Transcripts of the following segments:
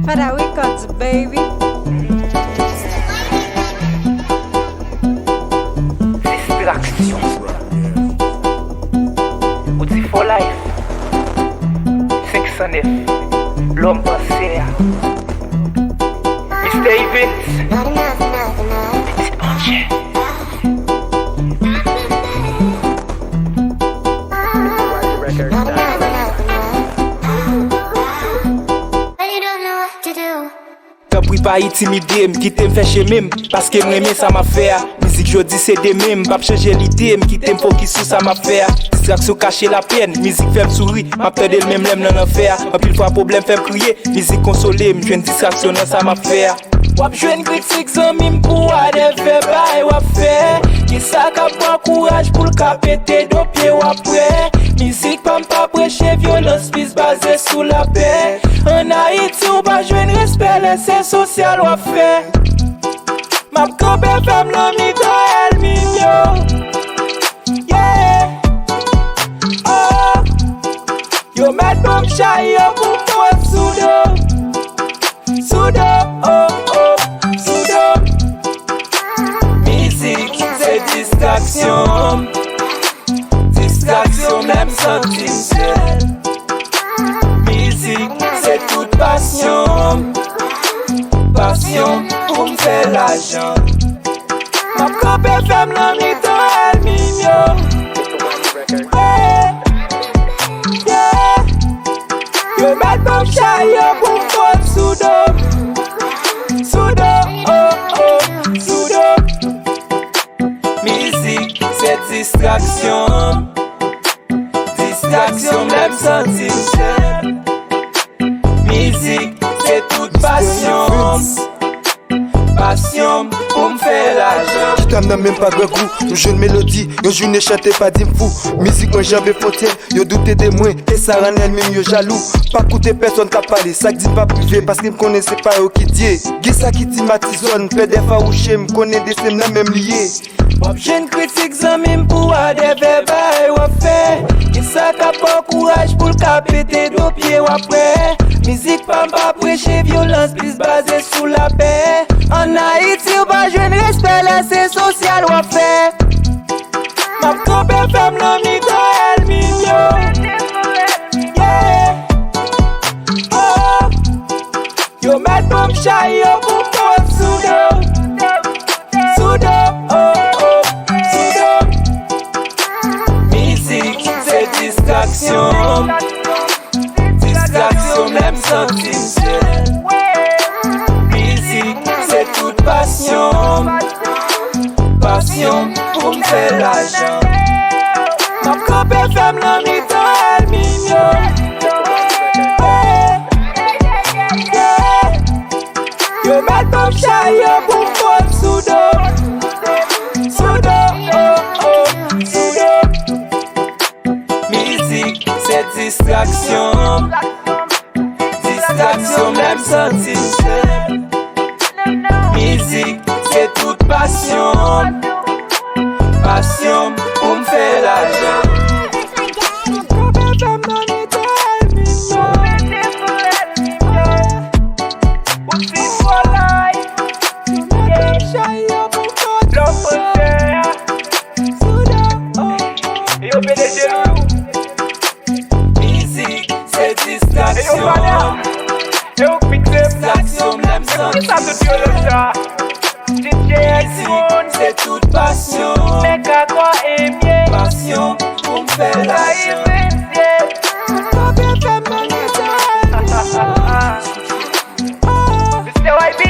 Para records, baby. Distraction. Ou dit for life. 509. L'homme passé. Mr. Yvens. C'est entier. T'as pris pas intimider, m'quitter m'fait chez même. Parce que m'aimer ça m'a fait. Musique jodi c'est des mêmes, pas changer l'idée, m'quitter m'focus sur ça m'a fait. Distraction cacher la peine, musique fait m'sourire, m'a perdre le même l'aime dans l'enfer. En pile fois problème fait crier, musique consoler, m'joue une distraction dans ça m'a fait. Wap jwen critique zami m'pou a de fait bay wap fait. Qui ça ka prend courage pour le péter do pied wap prêt. Musique pas m'pa prêcher violence pis basée sous la paix. En Haïti ou pas jwen respect laisser social wap fait. M'a campé femme l'ami dans elle mignon. Yeah. Oh. Yo met bomb chay yo pour toi soudo. Soudo. Oh. Distraction, distraction même sentir seul. Musique c'est toute passion, passion pour me faire l'argent. Ma copine femme l'ami dans elle mignon. Yeah, yo met bon chay yo pour toi soudo. Soudo, oh, soudo. Musique, c'est distraction. Distraction, même sentir seul. Musique, c'est toute passion. Passion pour me faire l'argent. Qui t'aime même pas grand coup. Une jeune mélodie, yo journée chante pas dim fou. Musique moi j'avais frontière, yo douté de moi. Et ça rend elle-même yo jaloux. Pas coûter personne qui a parlé, ça dit pas privé. Parce qu'il me connaissait pas au qui dit. Qui ça qui timatizonne, fait des fois où j'aime, connaît des sèmes la même lié. Wap jen critique zami m'pou a de verbay wap fait. Qui ça ka pas courage pour le péter do pied wap prêt. Musique pas m'pa prêcher violence plus basée sous la paix. En Haïti ou pas jwen respect laisser social wap fait. M'a campé femme l'ami dans elle mignon. Yeah. Oh. Yo met bomb chay yo pour toi soudo. Soudo. Distraction, distraction même sentir seul. Musique c'est toute passion, passion pour me faire l'argent. Ma copine femme l'ami dans elle mignon. Yo met bon chay yo pour toi soudo. Soudo, oh, soudo. Musique, c'est distraction. Distraction, même sentir seul. Musique, c'est toute passion. Passion pour me faire l'argent. Musique, c'est distraction. Distraction, même sentir. C'est toute passion. Passion pour me faire l'argent. Mr. YB.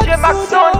J'ai Maxon.